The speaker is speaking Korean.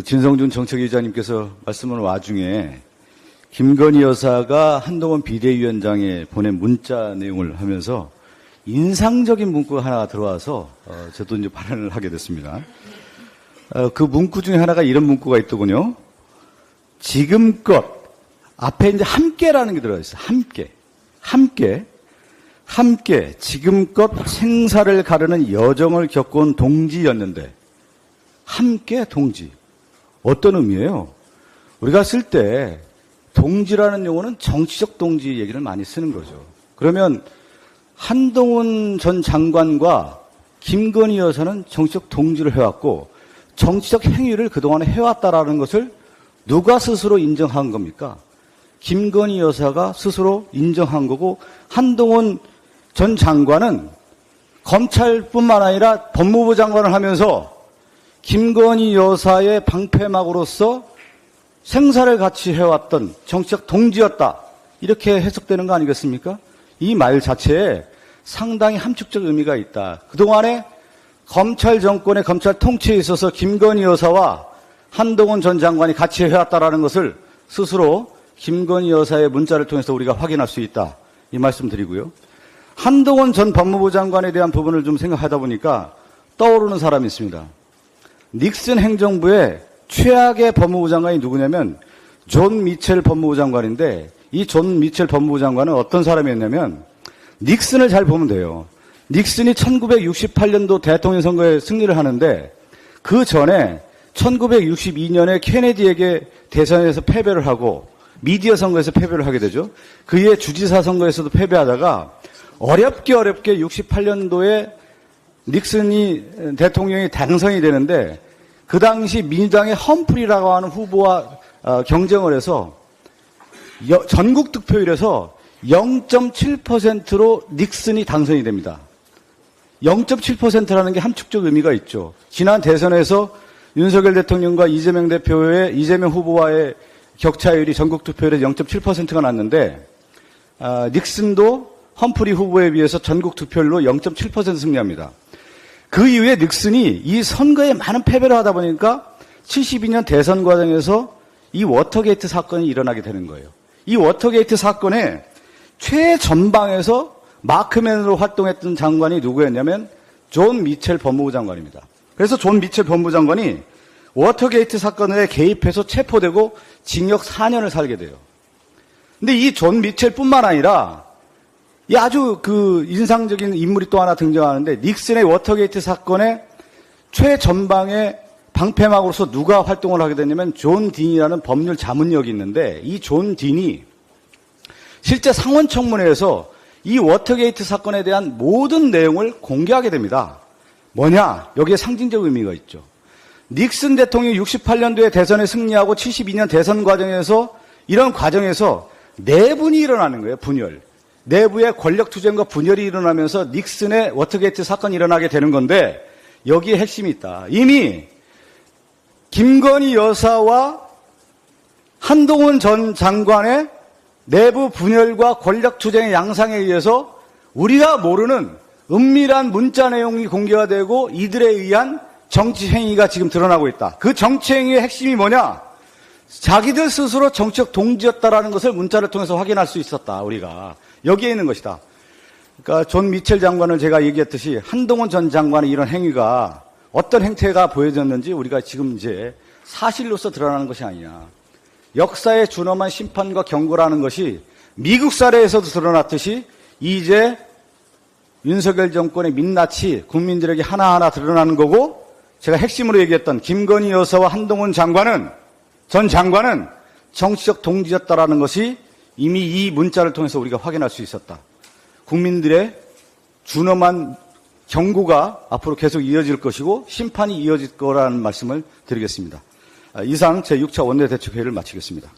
진성준 정책위원장님께서 말씀하는 와중에 김건희 여사가 한동훈 비대위원장에 보낸 문자 내용을 하면서 인상적인 문구가 하나 들어와서 저도 이제 발언을 하게 됐습니다. 그 문구 중에 하나가 이런 문구가 있더군요. 지금껏 앞에 이제 함께라는 게 들어가 있어요. 함께 지금껏 생사를 가르는 여정을 겪어온 동지였는데 함께 동지. 어떤 의미예요? 우리가 쓸 때 동지라는 용어는 정치적 동지 얘기를 많이 쓰는 거죠. 그러면 한동훈 전 장관과 김건희 여사는 정치적 동지를 해왔고 정치적 행위를 그동안에 해왔다라는 것을 누가 스스로 인정한 겁니까? 김건희 여사가 스스로 인정한 거고 한동훈 전 장관은 검찰뿐만 아니라 법무부 장관을 하면서 김건희 여사의 방패막으로서 생사를 같이 해왔던 정치적 동지였다. 이렇게 해석되는 거 아니겠습니까? 이 말 자체에 상당히 함축적 의미가 있다. 그동안에 검찰 정권의 검찰 통치에 있어서 김건희 여사와 한동훈 전 장관이 같이 해왔다라는 것을 스스로 김건희 여사의 문자를 통해서 우리가 확인할 수 있다. 이 말씀 드리고요. 한동훈 전 법무부 장관에 대한 부분을 좀 생각하다 보니까 떠오르는 사람이 있습니다. 닉슨 행정부의 최악의 법무부 장관이 누구냐면 존 미첼 법무부 장관인데 이 존 미첼 법무부 장관은 어떤 사람이었냐면 닉슨을 잘 보면 돼요. 닉슨이 1968년도 대통령 선거에 승리를 하는데 그 전에 1962년에 케네디에게 대선에서 패배를 하고 미디어 선거에서 패배를 하게 되죠. 그 이후에 주지사 선거에서도 패배하다가 어렵게 68년도에 닉슨이 대통령이 당선이 되는데 그 당시 민주당의 험프리라고 하는 후보와 경쟁을 해서 전국 득표율에서 0.7%로 닉슨이 당선이 됩니다. 0.7%라는 게 함축적 의미가 있죠. 지난 대선에서 윤석열 대통령과 이재명 후보와의 격차율이 전국 득표율에 0.7%가 났는데 닉슨도 험프리 후보에 비해서 전국 득표율로 0.7% 승리합니다. 그 이후에 닉슨이 이 선거에 많은 패배를 하다 보니까 72년 대선 과정에서 이 워터게이트 사건이 일어나게 되는 거예요. 이 워터게이트 사건의 최전방에서 마크맨으로 활동했던 장관이 누구였냐면 존 미첼 법무부 장관입니다. 그래서 존 미첼 법무부 장관이 워터게이트 사건에 개입해서 체포되고 징역 4년을 살게 돼요. 근데 이 존 미첼뿐만 아니라 이 아주 인상적인 인물이 또 하나 등장하는데 닉슨의 워터게이트 사건의 최전방의 방패막으로서 누가 활동을 하게 됐냐면 존 딘이라는 법률 자문역이 있는데 이 존 딘이 실제 상원청문회에서 이 워터게이트 사건에 대한 모든 내용을 공개하게 됩니다. 뭐냐? 여기에 상징적 의미가 있죠. 닉슨 대통령이 68년도에 대선에 승리하고 72년 대선 과정에서 이런 과정에서 내분이 일어나는 거예요. 분열. 내부의 권력투쟁과 분열이 일어나면서 닉슨의 워터게이트 사건이 일어나게 되는 건데 여기에 핵심이 있다. 이미 김건희 여사와 한동훈 전 장관의 내부 분열과 권력투쟁의 양상에 의해서 우리가 모르는 은밀한 문자 내용이 공개가 되고 이들에 의한 정치 행위가 지금 드러나고 있다. 그 정치 행위의 핵심이 뭐냐? 자기들 스스로 정치적 동지였다라는 것을 문자를 통해서 확인할 수 있었다. 우리가. 여기에 있는 것이다. 그러니까 존 미첼 장관을 제가 얘기했듯이 한동훈 전 장관의 이런 행위가 어떤 행태가 보여졌는지 우리가 지금 이제 사실로서 드러나는 것이 아니냐. 역사에 준엄한 심판과 경고라는 것이 미국 사례에서도 드러났듯이 이제 윤석열 정권의 민낯이 국민들에게 하나하나 드러나는 거고 제가 핵심으로 얘기했던 김건희 여사와 한동훈 전 장관은 정치적 동지였다라는 것이 이미 이 문자를 통해서 우리가 확인할 수 있었다. 국민들의 준엄한 경고가 앞으로 계속 이어질 것이고 심판이 이어질 거라는 말씀을 드리겠습니다. 이상 제6차 원내대책회의를 마치겠습니다.